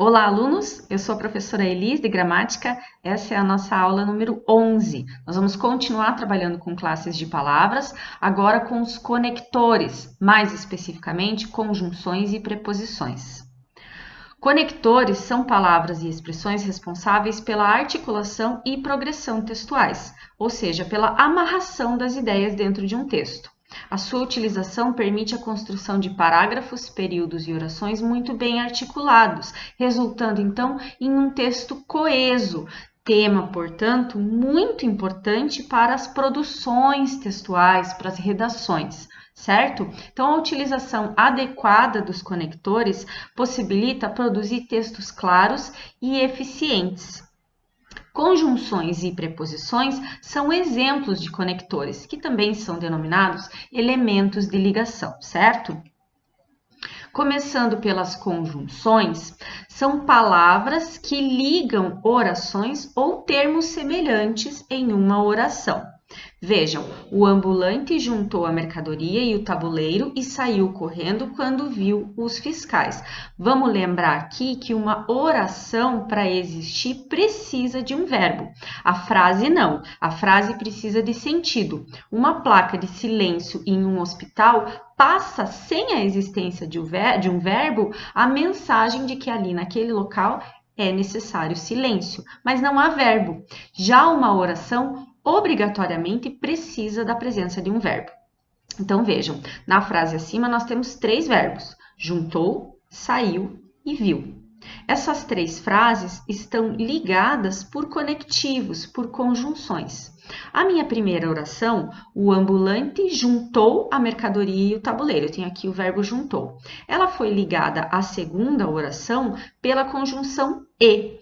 Olá, alunos! Eu sou a professora Elis, de Gramática. Essa é a nossa aula número 11. Nós vamos continuar trabalhando com classes de palavras, agora com os conectores, mais especificamente conjunções e preposições. Conectores são palavras e expressões responsáveis pela articulação e progressão textuais, ou seja, pela amarração das ideias dentro de um texto. A sua utilização permite a construção de parágrafos, períodos e orações muito bem articulados, resultando então em um texto coeso, tema, portanto, muito importante para as produções textuais, para as redações, certo? Então, a utilização adequada dos conectores possibilita produzir textos claros e eficientes. Conjunções e preposições são exemplos de conectores, que também são denominados elementos de ligação, certo? Começando pelas conjunções, são palavras que ligam orações ou termos semelhantes em uma oração. Vejam, o ambulante juntou a mercadoria e o tabuleiro e saiu correndo quando viu os fiscais. Vamos lembrar aqui que uma oração, para existir, precisa de um verbo. A frase não, a frase precisa de sentido. Uma placa de silêncio em um hospital passa, sem a existência de um verbo, a mensagem de que ali naquele local é necessário silêncio, mas não há verbo. Já uma oração obrigatoriamente precisa da presença de um verbo. Então, vejam, na frase acima nós temos três verbos: juntou, saiu e viu. Essas três frases estão ligadas por conectivos, por conjunções. A minha primeira oração, o ambulante juntou a mercadoria e o tabuleiro. Eu tenho aqui o verbo juntou. Ela foi ligada à segunda oração pela conjunção e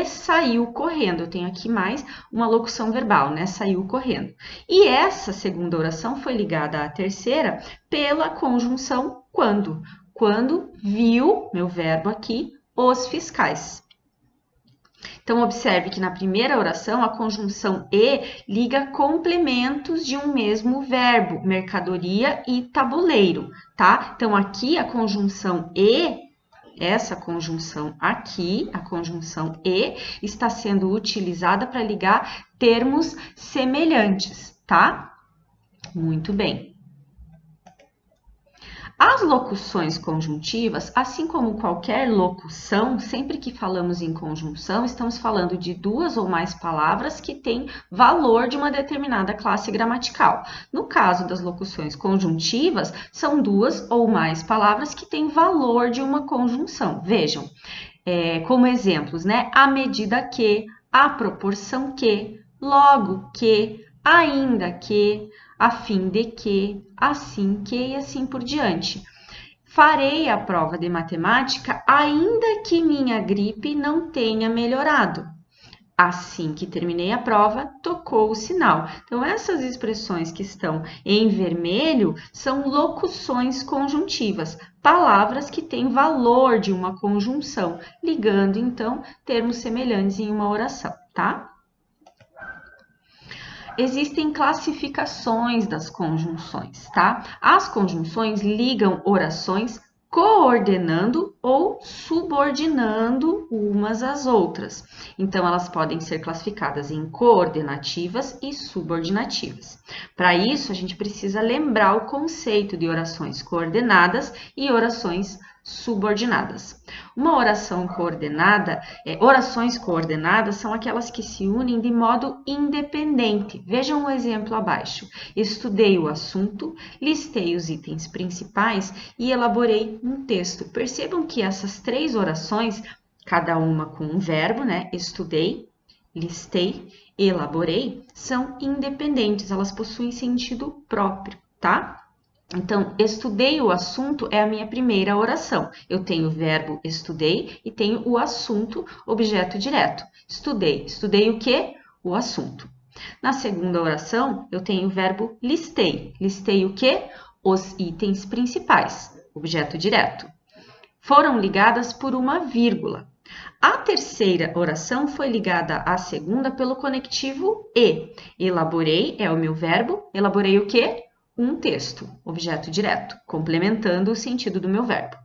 saiu correndo. Eu tenho aqui mais uma locução verbal, né? Saiu correndo. E essa segunda oração foi ligada à terceira pela conjunção quando. Quando viu, meu verbo aqui, os fiscais. Então, observe que na primeira oração, a conjunção e liga complementos de um mesmo verbo, mercadoria e tabuleiro, tá? Então, aqui a conjunção e, essa conjunção aqui, a conjunção e, está sendo utilizada para ligar termos semelhantes, tá? Muito bem. As locuções conjuntivas, assim como qualquer locução, sempre que falamos em conjunção, estamos falando de duas ou mais palavras que têm valor de uma determinada classe gramatical. No caso das locuções conjuntivas, são duas ou mais palavras que têm valor de uma conjunção. Vejam, como exemplos, né? À medida que, à proporção que, logo que, ainda que, a fim de que, assim que e assim por diante. Farei a prova de matemática ainda que minha gripe não tenha melhorado. Assim que terminei a prova, tocou o sinal. Então, essas expressões que estão em vermelho são locuções conjuntivas, palavras que têm valor de uma conjunção, ligando, então, termos semelhantes em uma oração, tá? Existem classificações das conjunções, tá? As conjunções ligam orações coordenando ou subordinando umas às outras. Então, elas podem ser classificadas em coordenativas e subordinativas. Para isso, a gente precisa lembrar o conceito de orações coordenadas e orações subordinadas. Uma oração coordenada, orações coordenadas são aquelas que se unem de modo independente. Vejam o exemplo abaixo. Estudei o assunto, listei os itens principais e elaborei um texto. Percebam que essas três orações, cada uma com um verbo, né? Estudei, listei, elaborei, são independentes, elas possuem sentido próprio, tá? Então, estudei o assunto é a minha primeira oração. Eu tenho o verbo estudei e tenho o assunto, objeto direto. Estudei. Estudei o quê? O assunto. Na segunda oração, eu tenho o verbo listei. Listei o quê? Os itens principais, objeto direto. Foram ligadas por uma vírgula. A terceira oração foi ligada à segunda pelo conectivo e. Elaborei é o meu verbo. Elaborei o quê? Um texto, objeto direto, complementando o sentido do meu verbo.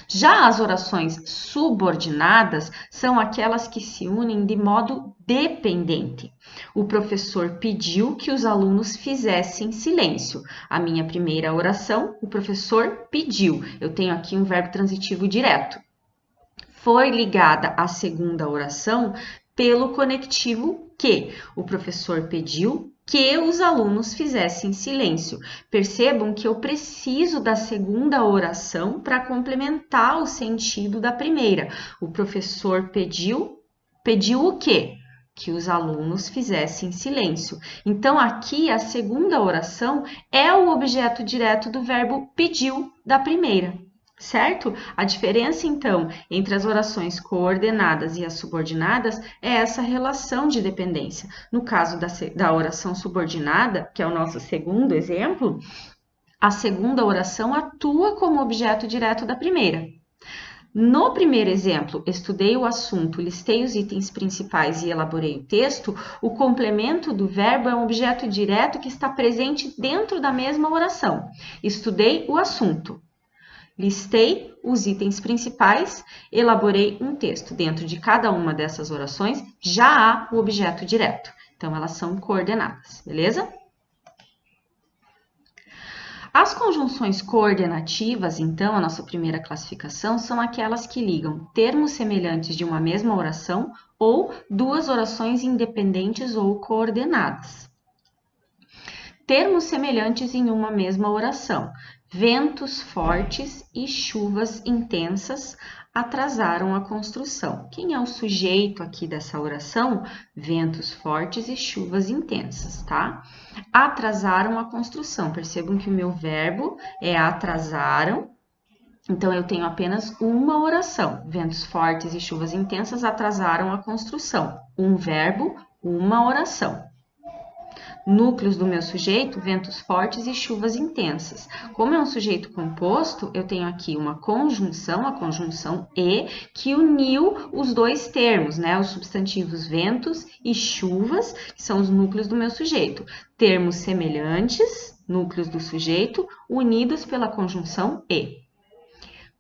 Já as orações subordinadas são aquelas que se unem de modo dependente. O professor pediu que os alunos fizessem silêncio. A minha primeira oração, o professor pediu. Eu tenho aqui um verbo transitivo direto. Foi ligada à segunda oração pelo conectivo que. O professor pediu que os alunos fizessem silêncio. Percebam que eu preciso da segunda oração para complementar o sentido da primeira. O professor pediu o quê? Que os alunos fizessem silêncio. Então, aqui a segunda oração é o objeto direto do verbo pediu da primeira. Certo? A diferença, então, entre as orações coordenadas e as subordinadas é essa relação de dependência. No caso da oração subordinada, que é o nosso segundo exemplo, a segunda oração atua como objeto direto da primeira. No primeiro exemplo, estudei o assunto, listei os itens principais e elaborei o texto, o complemento do verbo é um objeto direto que está presente dentro da mesma oração. Estudei o assunto. Listei os itens principais, elaborei um texto. Dentro de cada uma dessas orações já há o objeto direto. Então, elas são coordenadas, beleza? As conjunções coordenativas, então, a nossa primeira classificação, são aquelas que ligam termos semelhantes de uma mesma oração ou duas orações independentes ou coordenadas. Termos semelhantes em uma mesma oração. Ventos fortes e chuvas intensas atrasaram a construção. Quem é o sujeito aqui dessa oração? Ventos fortes e chuvas intensas, tá? Atrasaram a construção. Percebam que o meu verbo é atrasaram. Então, eu tenho apenas uma oração. Ventos fortes e chuvas intensas atrasaram a construção. Um verbo, uma oração. Núcleos do meu sujeito, ventos fortes e chuvas intensas. Como é um sujeito composto, eu tenho aqui uma conjunção, a conjunção e, que uniu os dois termos, né? Os substantivos ventos e chuvas, que são os núcleos do meu sujeito. Termos semelhantes, núcleos do sujeito, unidos pela conjunção e.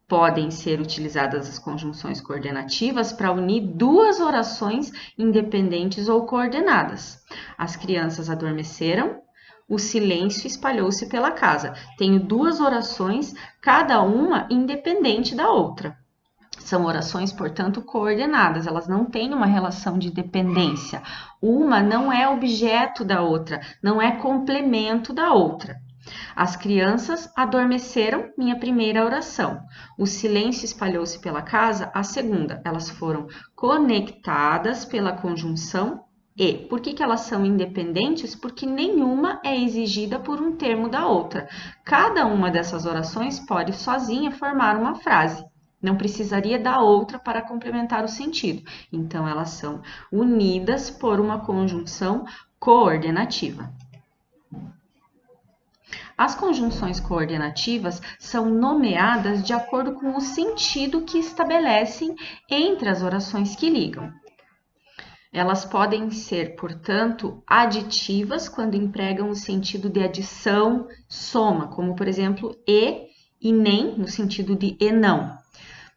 Podem ser utilizadas as conjunções coordenativas para unir duas orações independentes ou coordenadas. As crianças adormeceram, o silêncio espalhou-se pela casa. Tenho duas orações, cada uma independente da outra. São orações, portanto, coordenadas, elas não têm uma relação de dependência. Uma não é objeto da outra, não é complemento da outra. As crianças adormeceram, minha primeira oração. O silêncio espalhou-se pela casa, a segunda. Elas foram conectadas pela conjunção e. Por que elas são independentes? Porque nenhuma é exigida por um termo da outra. Cada uma dessas orações pode sozinha formar uma frase. Não precisaria da outra para complementar o sentido. Então, elas são unidas por uma conjunção coordenativa. As conjunções coordenativas são nomeadas de acordo com o sentido que estabelecem entre as orações que ligam. Elas podem ser, portanto, aditivas quando empregam o sentido de adição, soma, como, por exemplo, e nem, no sentido de e não.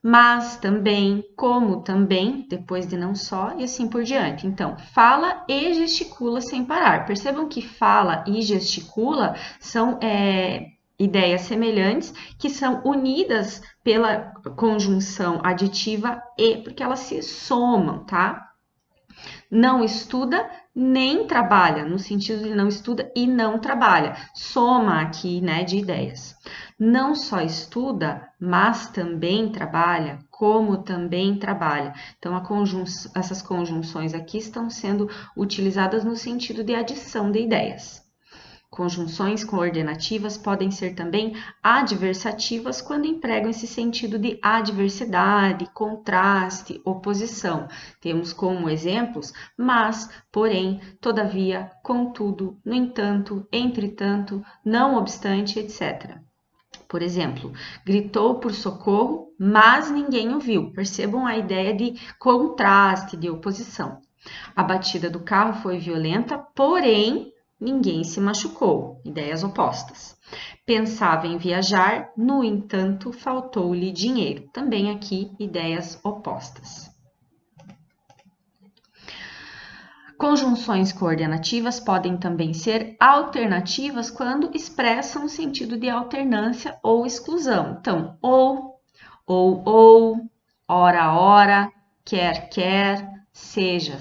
Mas também, como também, depois de não só, e assim por diante. Então, fala e gesticula sem parar. Percebam que fala e gesticula são ideias semelhantes que são unidas pela conjunção aditiva e, porque elas se somam, tá? Não estuda nem trabalha, no sentido de não estuda e não trabalha. Soma aqui, né, de ideias. Não só estuda, mas também trabalha, como também trabalha. Então, essas conjunções aqui estão sendo utilizadas no sentido de adição de ideias. Conjunções coordenativas podem ser também adversativas quando empregam esse sentido de adversidade, contraste, oposição. Temos como exemplos mas, porém, todavia, contudo, no entanto, entretanto, não obstante, etc. Por exemplo, gritou por socorro, mas ninguém o viu. Percebam a ideia de contraste, de oposição. A batida do carro foi violenta, porém, ninguém se machucou. Ideias opostas. Pensava em viajar, no entanto, faltou-lhe dinheiro. Também aqui, ideias opostas. Conjunções coordenativas podem também ser alternativas quando expressam o sentido de alternância ou exclusão. Então, ou, ora, quer, seja.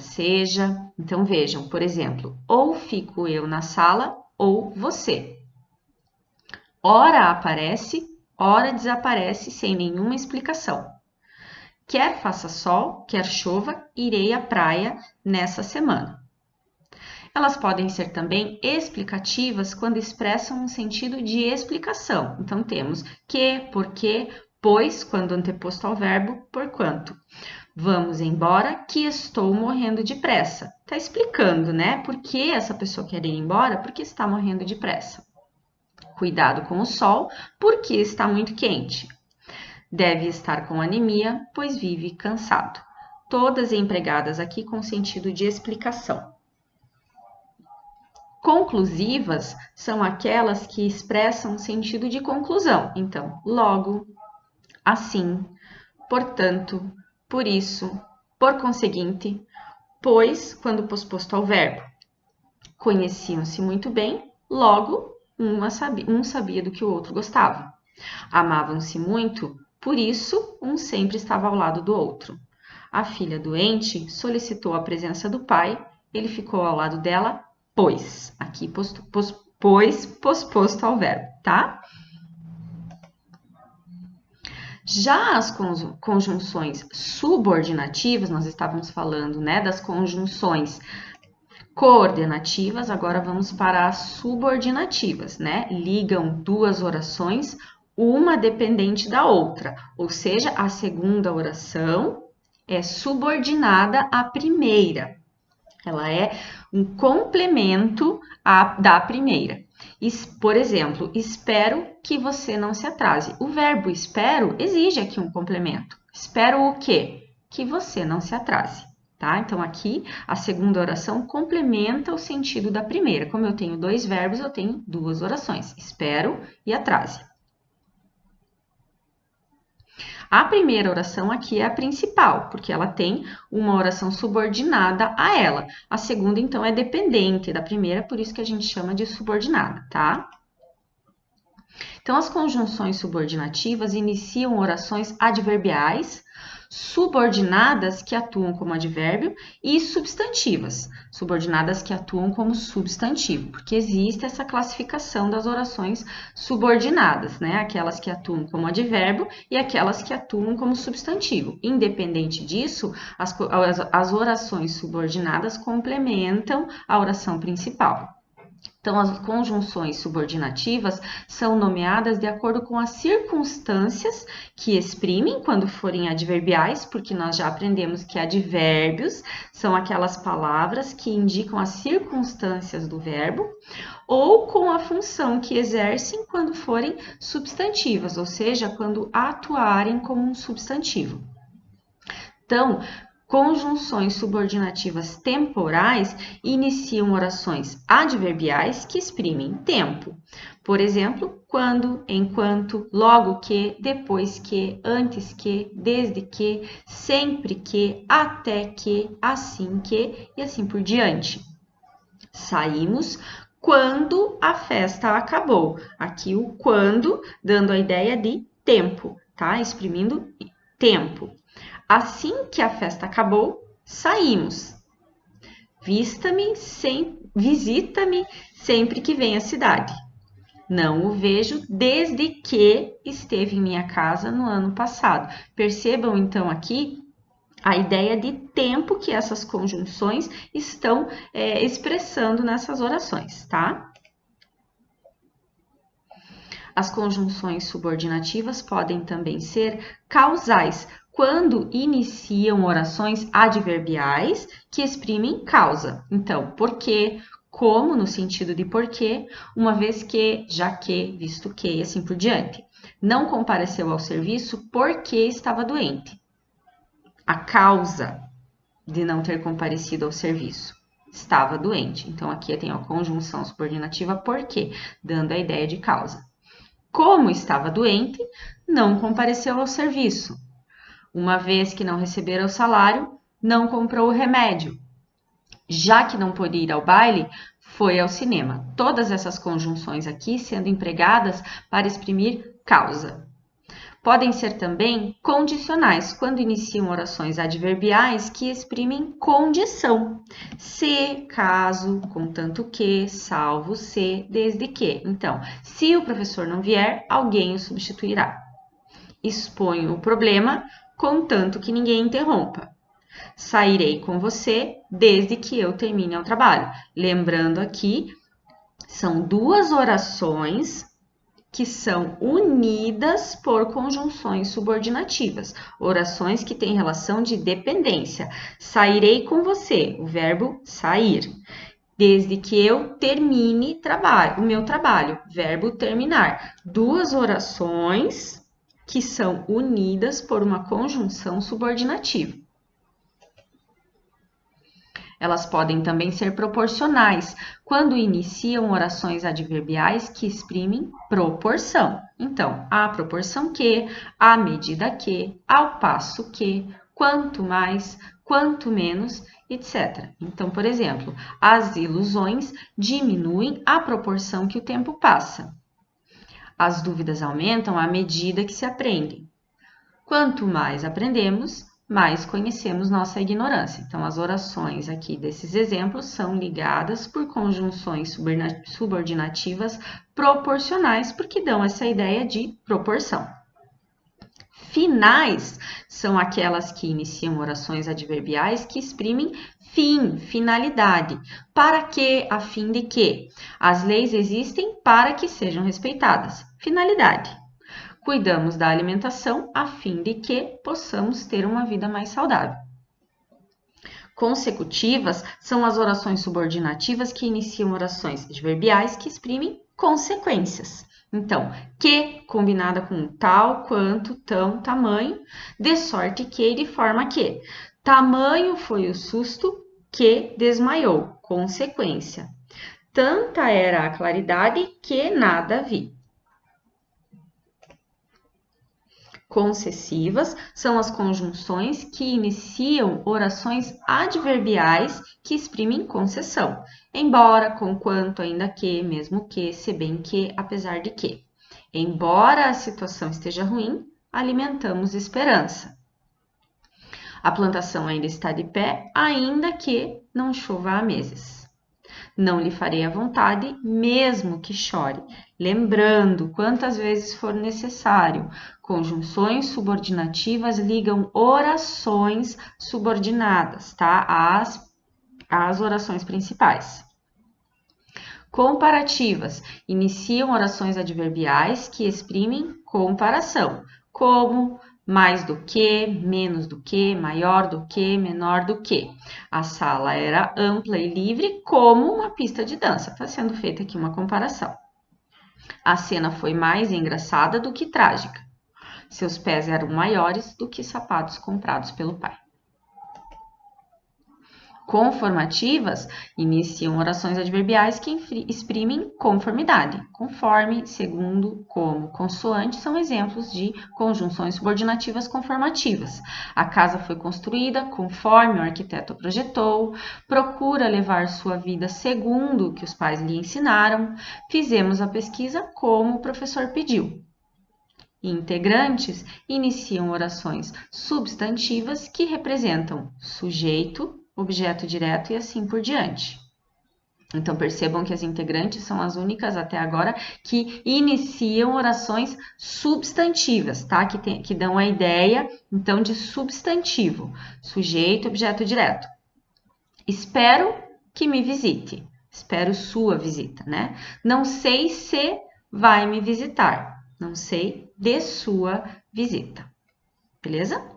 Então, vejam, por exemplo, ou fico eu na sala ou você. Ora aparece, ora desaparece sem nenhuma explicação. Quer faça sol, quer chova, irei à praia nessa semana. Elas podem ser também explicativas quando expressam um sentido de explicação. Então, temos que, porque, pois, quando anteposto ao verbo, porquanto. Vamos embora, que estou morrendo de pressa. Está explicando, né? Por que essa pessoa quer ir embora? Porque está morrendo de pressa. Cuidado com o sol, porque está muito quente. Deve estar com anemia, pois vive cansado. Todas empregadas aqui com sentido de explicação. Conclusivas são aquelas que expressam sentido de conclusão. Então, logo, assim, portanto, por isso, por conseguinte, pois, quando posposto ao verbo. Conheciam-se muito bem, logo, um sabia do que o outro gostava. Amavam-se muito, por isso, um sempre estava ao lado do outro. A filha doente solicitou a presença do pai, ele ficou ao lado dela, pois. Aqui, posposto ao verbo, tá? Já as conjunções subordinativas, nós estávamos falando, né, das conjunções coordenativas, agora vamos para as subordinativas, né? Ligam duas orações, uma dependente da outra, ou seja, a segunda oração é subordinada à primeira. Ela é um complemento da primeira. Por exemplo, espero que você não se atrase. O verbo espero exige aqui um complemento. Espero o quê? Que você não se atrase. Tá? Então, aqui, a segunda oração complementa o sentido da primeira. Como eu tenho dois verbos, eu tenho duas orações. Espero e atrase. A primeira oração aqui é a principal, porque ela tem uma oração subordinada a ela. A segunda, então, é dependente da primeira, por isso que a gente chama de subordinada, tá? Então, as conjunções subordinativas iniciam orações adverbiais, subordinadas que atuam como advérbio e substantivas, subordinadas que atuam como substantivo, porque existe essa classificação das orações subordinadas, né? Aquelas que atuam como advérbio e aquelas que atuam como substantivo. Independente disso, as orações subordinadas complementam a oração principal. Então, as conjunções subordinativas são nomeadas de acordo com as circunstâncias que exprimem quando forem adverbiais, porque nós já aprendemos que advérbios são aquelas palavras que indicam as circunstâncias do verbo, ou com a função que exercem quando forem substantivas, ou seja, quando atuarem como um substantivo. Então, conjunções subordinativas temporais iniciam orações adverbiais que exprimem tempo. Por exemplo, quando, enquanto, logo que, depois que, antes que, desde que, sempre que, até que, assim que e assim por diante. Saímos quando a festa acabou. Aqui o quando dando a ideia de tempo, tá? Exprimindo tempo. Assim que a festa acabou, saímos. Visita-me sempre que vem à cidade. Não o vejo desde que esteve em minha casa no ano passado. Percebam então aqui a ideia de tempo que essas conjunções estão expressando nessas orações, tá? As conjunções subordinativas podem também ser causais, quando iniciam orações adverbiais que exprimem causa. Então, porque, como no sentido de porque, uma vez que, já que, visto que e assim por diante. Não compareceu ao serviço porque estava doente. A causa de não ter comparecido ao serviço. estava doente. Então, aqui eu tenho a conjunção subordinativa por quê, dando a ideia de causa. Como estava doente, não compareceu ao serviço. Uma vez que não recebera o salário, não comprou o remédio. Já que não pôde ir ao baile, foi ao cinema. Todas essas conjunções aqui sendo empregadas para exprimir causa. Podem ser também condicionais, quando iniciam orações adverbiais que exprimem condição. Se, caso, contanto que, salvo se, desde que. Então, se o professor não vier, alguém o substituirá. Exponho o problema, contanto que ninguém interrompa. Sairei com você desde que eu termine o trabalho. Lembrando aqui, são duas orações que são unidas por conjunções subordinativas, orações que têm relação de dependência. Sairei com você, o verbo sair, desde que eu termine o meu trabalho, verbo terminar. Duas orações que são unidas por uma conjunção subordinativa. Elas podem também ser proporcionais, quando iniciam orações adverbiais que exprimem proporção. Então, à proporção que, à medida que, ao passo que, quanto mais, quanto menos, etc. Então, por exemplo, as ilusões diminuem à proporção que o tempo passa. As dúvidas aumentam à medida que se aprendem. Quanto mais aprendemos, mais conhecemos nossa ignorância. Então, as orações aqui desses exemplos são ligadas por conjunções subordinativas proporcionais, porque dão essa ideia de proporção. Finais são aquelas que iniciam orações adverbiais que exprimem fim, finalidade. Para que, a fim de que? As leis existem para que sejam respeitadas. Finalidade. Cuidamos da alimentação a fim de que possamos ter uma vida mais saudável. Consecutivas são as orações subordinativas que iniciam orações adverbiais que exprimem consequências. Então, que combinada com tal, quanto, tão, tamanho, de sorte que, de forma que. Tamanho foi o susto que desmaiou. Consequência. Tanta era a claridade que nada vi. Concessivas são as conjunções que iniciam orações adverbiais que exprimem concessão. Embora, conquanto, ainda que, mesmo que, se bem que, apesar de que. Embora a situação esteja ruim, alimentamos esperança. A plantação ainda está de pé, ainda que não chova há meses. Não lhe farei a vontade, mesmo que chore. Lembrando, quantas vezes for necessário, conjunções subordinativas ligam orações subordinadas, tá? Às orações principais. Comparativas iniciam orações adverbiais que exprimem comparação, como mais do que, menos do que, maior do que, menor do que. A sala era ampla e livre como uma pista de dança. Está sendo feita aqui uma comparação. A cena foi mais engraçada do que trágica. Seus pés eram maiores do que sapatos comprados pelo pai. Conformativas iniciam orações adverbiais que exprimem conformidade. Conforme, segundo, como, consoante são exemplos de conjunções subordinativas conformativas. A casa foi construída conforme o arquiteto projetou, procura levar sua vida segundo o que os pais lhe ensinaram, fizemos a pesquisa como o professor pediu. Integrantes iniciam orações substantivas que representam sujeito, objeto direto e assim por diante. Então, percebam que as integrantes são as únicas até agora que iniciam orações substantivas, tá? Que dão a ideia, então, de substantivo. Sujeito, objeto direto. Espero que me visite. Espero sua visita, né? Não sei se vai me visitar. Não sei de sua visita. Beleza?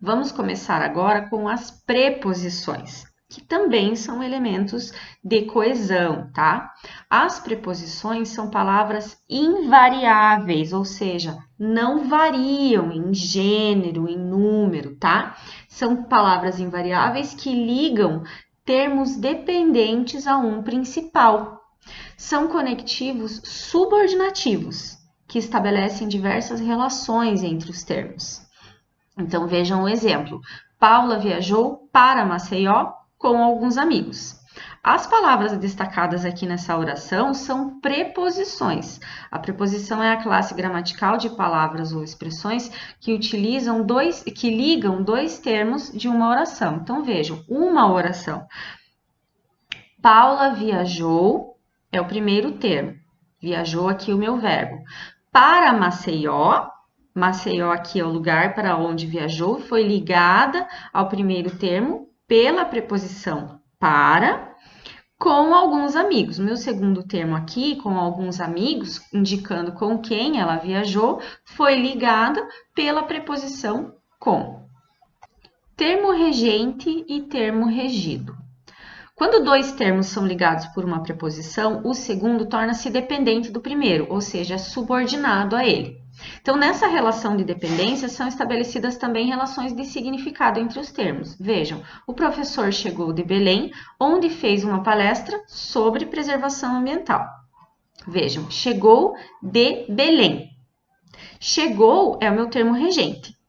Vamos começar agora com as preposições. que também são elementos de coesão, tá? As preposições são palavras invariáveis, ou seja, não variam em gênero, em número, tá? São palavras invariáveis que ligam termos dependentes a um principal. São conectivos subordinativos, que estabelecem diversas relações entre os termos. Então, vejam o exemplo. Paula viajou para Maceió com alguns amigos. As palavras destacadas aqui nessa oração são preposições. A preposição é a classe gramatical de palavras ou expressões que ligam dois termos de uma oração. Então, vejam, uma oração. Paula viajou é o primeiro termo. Viajou aqui o meu verbo. Para Maceió, Maceió aqui é o lugar para onde viajou, foi ligada ao primeiro termo pela preposição para, com alguns amigos. Meu segundo termo aqui, com alguns amigos, indicando com quem ela viajou, foi ligada pela preposição com. Termo regente e termo regido. Quando dois termos são ligados por uma preposição, o segundo torna-se dependente do primeiro, ou seja, subordinado a ele. Então, nessa relação de dependência, são estabelecidas também relações de significado entre os termos. Vejam, o professor chegou de Belém, onde fez uma palestra sobre preservação ambiental. Vejam, chegou de Belém. Chegou é o meu termo regente.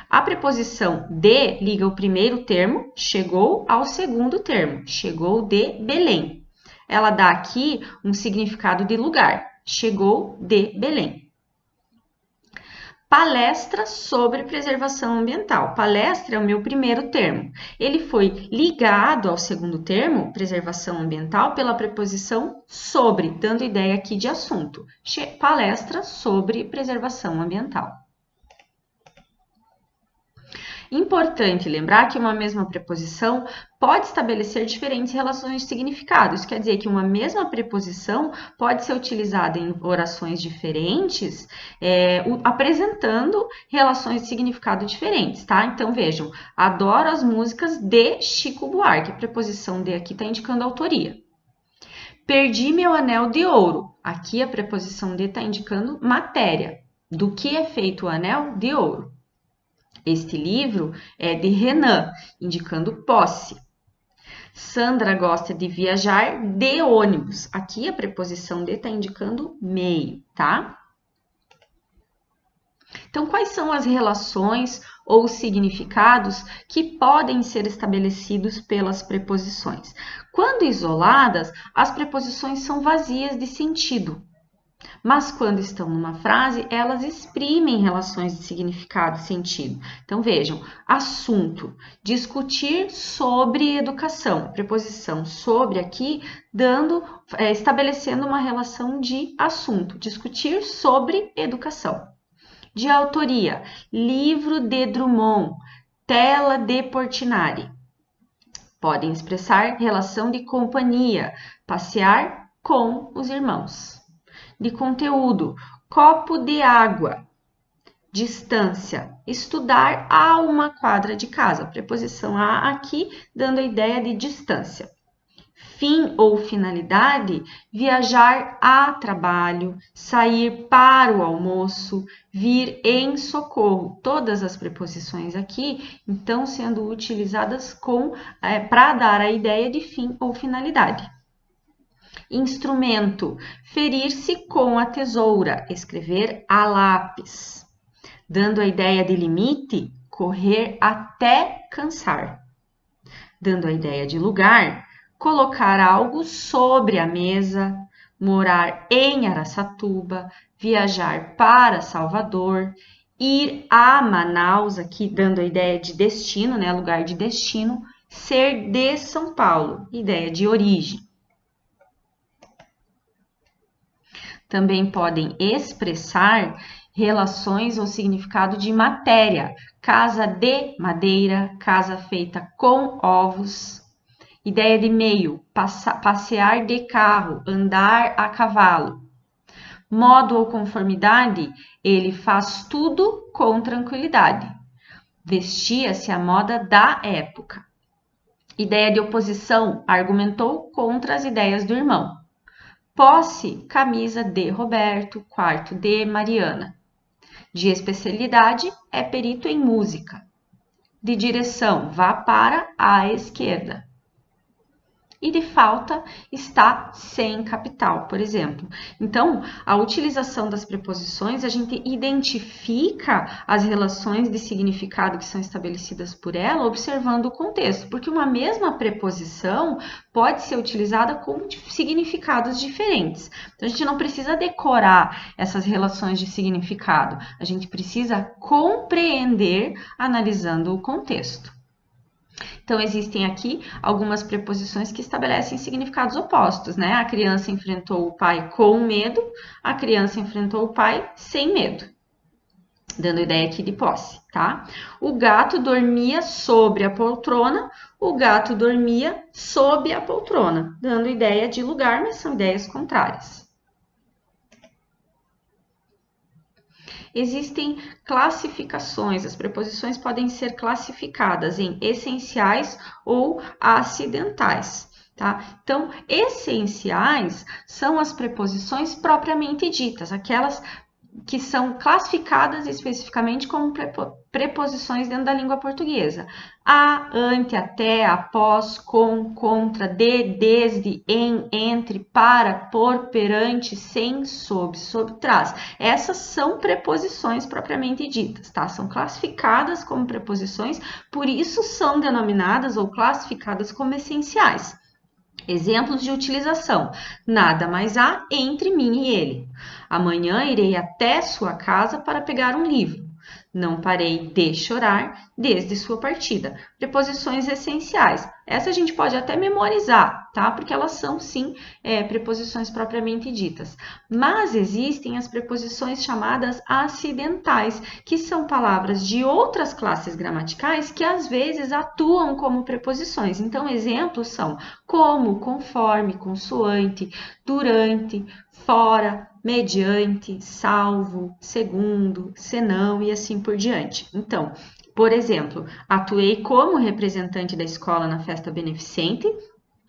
A preposição de liga o primeiro termo, chegou, ao segundo termo, chegou de Belém. Ela dá aqui um significado de lugar, chegou de Belém. Palestra sobre preservação ambiental. Palestra é o meu primeiro termo. Ele foi ligado ao segundo termo, preservação ambiental, pela preposição sobre, dando ideia aqui de assunto. Palestra sobre preservação ambiental. Importante lembrar que uma mesma preposição pode estabelecer diferentes relações de significado. Isso quer dizer que uma mesma preposição pode ser utilizada em orações diferentes, apresentando relações de significado diferentes, tá? Então, vejam, adoro as músicas de Chico Buarque. A preposição de aqui está indicando a autoria. Perdi meu anel de ouro. Aqui a preposição de está indicando matéria. Do que é feito o anel de ouro? Este livro é de Renan, indicando posse. Sandra gosta de viajar de ônibus. Aqui a preposição de está indicando meio, tá? Então, quais são as relações ou significados que podem ser estabelecidos pelas preposições? Quando isoladas, as preposições são vazias de sentido. Mas quando estão numa frase, elas exprimem relações de significado e sentido. Então, vejam, assunto, discutir sobre educação. A preposição sobre aqui, estabelecendo uma relação de assunto, discutir sobre educação. De autoria, livro de Drummond, tela de Portinari. Podem expressar relação de companhia, passear com os irmãos. De conteúdo, copo de água. Distância, estudar a uma quadra de casa. Preposição a aqui, dando a ideia de distância. Fim ou finalidade, viajar a trabalho, sair para o almoço, vir em socorro. Todas as preposições aqui, então, sendo utilizadas para dar a ideia de fim ou finalidade. Instrumento, ferir-se com a tesoura, escrever a lápis. Dando a ideia de limite, correr até cansar. Dando a ideia de lugar, colocar algo sobre a mesa, morar em Araçatuba, viajar para Salvador, ir a Manaus, aqui dando a ideia de destino, né, lugar de destino, ser de São Paulo, ideia de origem. Também podem expressar relações ou significado de matéria. Casa de madeira, casa feita com ovos. Ideia de meio, passear de carro, andar a cavalo. Modo ou conformidade, ele faz tudo com tranquilidade. Vestia-se a moda da época. Ideia de oposição, argumentou contra as ideias do irmão. Posse, camisa de Roberto, quarto de Mariana. De especialidade, é perito em música. De direção, vá para a esquerda. E de falta, está sem capital, por exemplo. Então, a utilização das preposições, a gente identifica as relações de significado que são estabelecidas por ela, observando o contexto, porque uma mesma preposição pode ser utilizada com significados diferentes. Então, a gente não precisa decorar essas relações de significado, a gente precisa compreender analisando o contexto. Então, existem aqui algumas preposições que estabelecem significados opostos, né? A criança enfrentou o pai com medo, a criança enfrentou o pai sem medo. Dando ideia aqui de posse, tá? O gato dormia sobre a poltrona, o gato dormia sob a poltrona. Dando ideia de lugar, mas são ideias contrárias. Existem classificações, as preposições podem ser classificadas em essenciais ou acidentais, tá? Então, essenciais são as preposições propriamente ditas, aquelas que são classificadas especificamente como preposições dentro da língua portuguesa. A, ante, até, após, com, contra, de, desde, em, entre, para, por, perante, sem, sob, sob, trás. Essas são preposições propriamente ditas, tá? São classificadas como preposições, por isso são denominadas ou classificadas como essenciais. Exemplos de utilização. Nada mais há entre mim e ele. Amanhã irei até sua casa para pegar um livro. Não parei de chorar desde sua partida. Preposições essenciais. Essa a gente pode até memorizar, tá? Porque elas são, sim, preposições propriamente ditas. Mas existem as preposições chamadas acidentais, que são palavras de outras classes gramaticais que, às vezes, atuam como preposições. Então, exemplos são como, conforme, consoante, durante, fora, mediante, salvo, segundo, senão e assim por diante. Então, por exemplo, atuei como representante da escola na festa beneficente,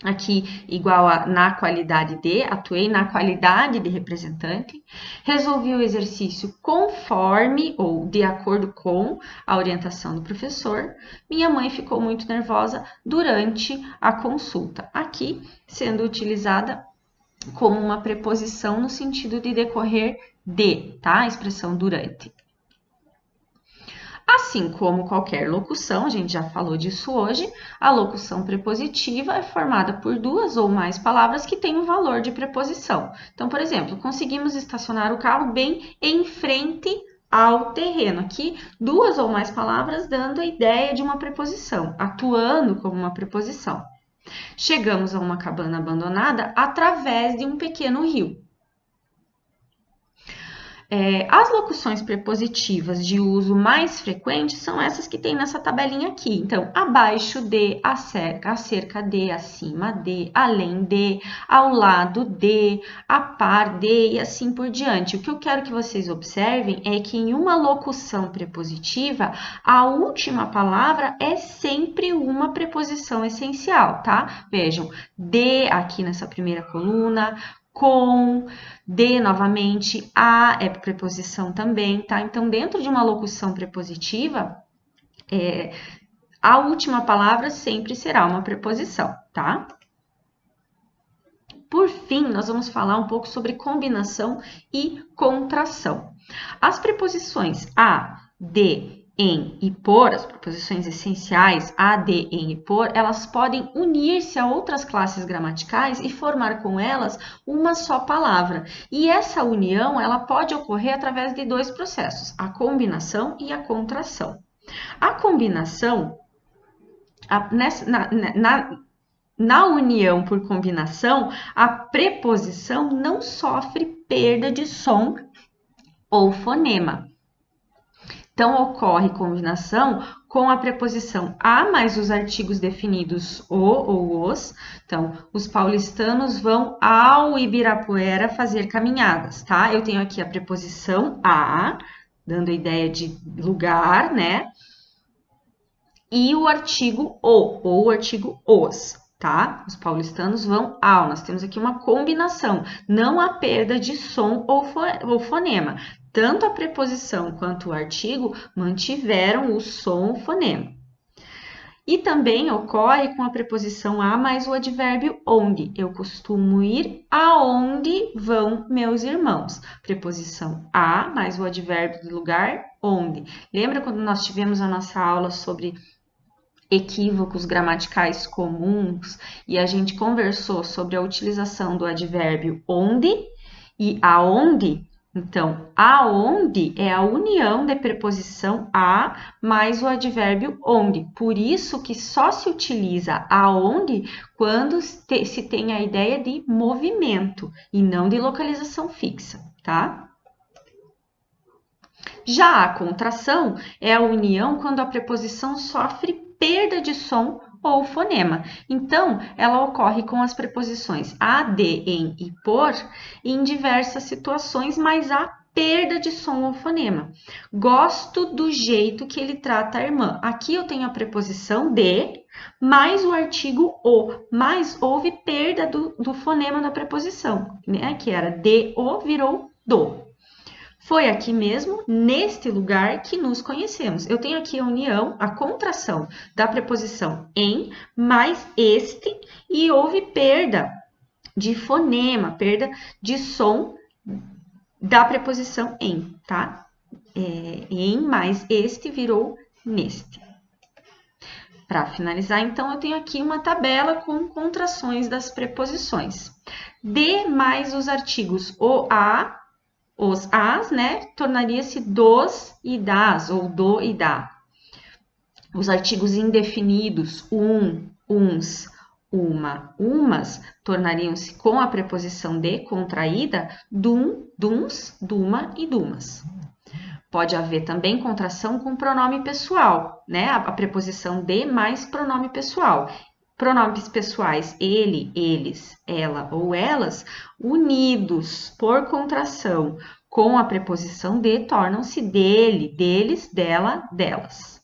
aqui igual a na qualidade de, atuei na qualidade de representante, resolvi o exercício conforme ou de acordo com a orientação do professor, minha mãe ficou muito nervosa durante a consulta, aqui sendo utilizada como uma preposição no sentido de decorrer de, tá? A expressão durante. Assim como qualquer locução, a gente já falou disso hoje, a locução prepositiva é formada por duas ou mais palavras que têm um valor de preposição. Então, por exemplo, conseguimos estacionar o carro bem em frente ao terreno. Aqui, duas ou mais palavras dando a ideia de uma preposição, atuando como uma preposição. Chegamos a uma cabana abandonada através de um pequeno rio. As locuções prepositivas de uso mais frequente são essas que tem nessa tabelinha aqui. Então, abaixo de, acerca de, acima de, além de, ao lado de, a par de e assim por diante. O que eu quero que vocês observem é que em uma locução prepositiva, a última palavra é sempre uma preposição essencial, tá? Vejam, de aqui nessa primeira coluna, com, de novamente, a é preposição também, tá? Então, dentro de uma locução prepositiva, a última palavra sempre será uma preposição, tá? Por fim, nós vamos falar um pouco sobre combinação e contração. As preposições a, de, em e por, as preposições essenciais a, de, em e por, elas podem unir-se a outras classes gramaticais e formar com elas uma só palavra. E essa união, ela pode ocorrer através de dois processos, a combinação e a contração. A combinação, na união por combinação, a preposição não sofre perda de som ou fonema. Então, ocorre combinação com a preposição a mais os artigos definidos o ou os. Então, os paulistanos vão ao Ibirapuera fazer caminhadas, tá? Eu tenho aqui a preposição a, dando a ideia de lugar, né? e o artigo o, ou o artigo os, tá? Os paulistanos vão ao. Nós temos aqui uma combinação. Não há perda de som ou fonema. Tanto a preposição quanto o artigo mantiveram o som ou fonema. E também ocorre com a preposição a mais o advérbio onde. Eu costumo ir aonde vão meus irmãos. Preposição a mais o advérbio do lugar onde. Lembra quando nós tivemos a nossa aula sobre equívocos gramaticais comuns e a gente conversou sobre a utilização do advérbio onde e aonde? Então, aonde é a união da preposição a mais o advérbio onde. Por isso que só se utiliza aonde quando se tem a ideia de movimento e não de localização fixa, tá? Já a contração é a união quando a preposição sofre perda de som ou fonema. Então, ela ocorre com as preposições a, de, em e por em diversas situações, mas há perda de som ou fonema. Gosto do jeito que ele trata a irmã. Aqui eu tenho a preposição de, mais o artigo o, mas houve perda do fonema da preposição, né? Que era de o, virou do. Foi aqui mesmo, neste lugar, que nos conhecemos. Eu tenho aqui a união, a contração da preposição em, mais este, e houve perda de fonema, perda de som da preposição em, tá? Em mais este virou neste. Para finalizar, então, eu tenho aqui uma tabela com contrações das preposições. De mais os artigos o, a, os as, né, tornaria-se dos e das, ou do e da. Os artigos indefinidos, uns, uma, umas, tornariam-se com a preposição de contraída, duns, duma e dumas. Pode haver também contração com pronome pessoal, né, a preposição de mais pronome pessoal. Pronomes pessoais, ele, eles, ela ou elas, unidos por contração com a preposição de, tornam-se dele, deles, dela, delas.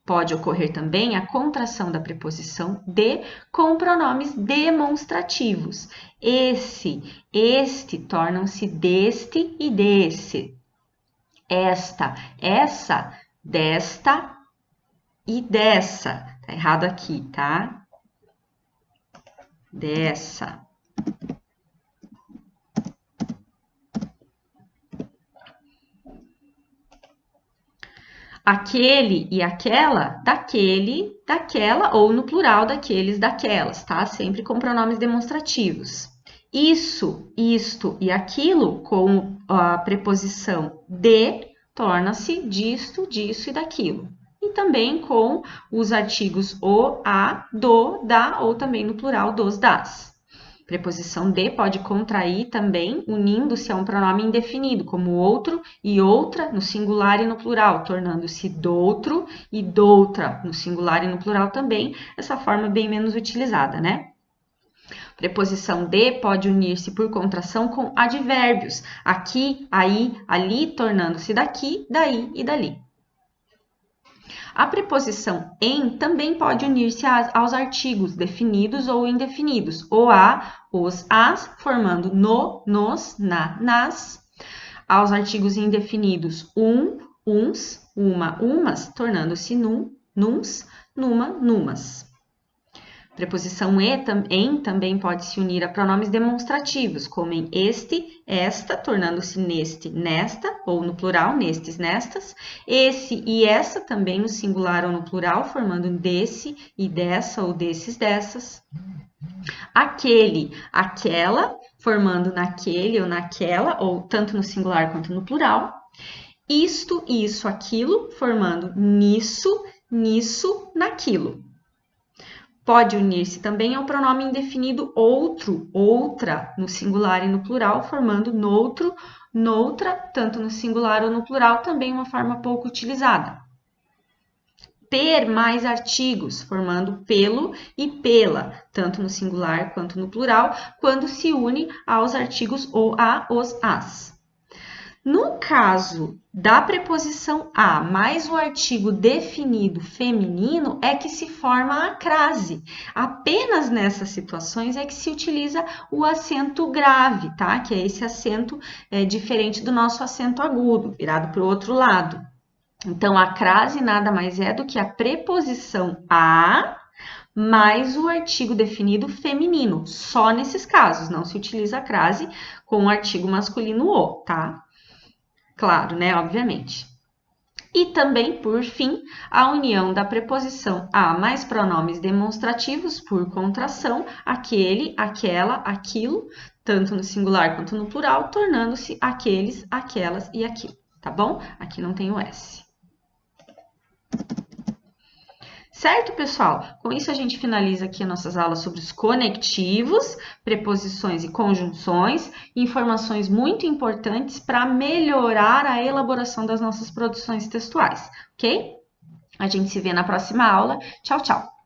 Pode ocorrer também a contração da preposição de com pronomes demonstrativos. Esse, este, tornam-se deste e desse. Esta, essa, desta e dessa. Tá errado aqui, tá? Dessa. Aquele e aquela, daquele, daquela, ou no plural, daqueles, daquelas, tá? Sempre com pronomes demonstrativos. Isso, isto e aquilo, com a preposição de, torna-se disto, disso e daquilo. E também com os artigos o, a, do, da, ou também no plural, dos, das. Preposição de pode contrair também, unindo-se a um pronome indefinido, como outro e outra no singular e no plural, tornando-se doutro e doutra no singular e no plural também, essa forma bem menos utilizada, né? Preposição de pode unir-se por contração com advérbios, aqui, aí, ali, tornando-se daqui, daí e dali. A preposição em também pode unir-se aos artigos definidos ou indefinidos, o, a, os, as, formando no, nos, na, nas. Aos artigos indefinidos, uns, uma, umas, tornando-se num, nuns, numa, numas. Preposição em também pode se unir a pronomes demonstrativos, como em este, esta, tornando-se neste, nesta, ou no plural, nestes, nestas. Esse e essa também no singular ou no plural, formando desse e dessa, ou desses, dessas. Aquele, aquela, formando naquele ou naquela, ou tanto no singular quanto no plural. Isto, isso, aquilo, formando nisso, nisso, naquilo. Pode unir-se também ao pronome indefinido outro, outra, no singular e no plural, formando noutro, noutra, tanto no singular ou no plural, também uma forma pouco utilizada. Ter mais artigos, formando pelo e pela, tanto no singular quanto no plural, quando se une aos artigos o, a, os, as. No caso da preposição a mais o artigo definido feminino é que se forma a crase. Apenas nessas situações é que se utiliza o acento grave, tá? Que é esse acento diferente do nosso acento agudo, virado para o outro lado. Então, a crase nada mais é do que a preposição a mais o artigo definido feminino. Só nesses casos, não se utiliza a crase com o artigo masculino o, tá? Claro, né? Obviamente. E também, por fim, a união da preposição a mais pronomes demonstrativos por contração, aquele, aquela, aquilo, tanto no singular quanto no plural, tornando-se aqueles, aquelas e aquilo, tá bom? Aqui não tem o S. Certo, pessoal? Com isso, a gente finaliza aqui as nossas aulas sobre os conectivos, preposições e conjunções, informações muito importantes para melhorar a elaboração das nossas produções textuais, ok? A gente se vê na próxima aula. Tchau, tchau!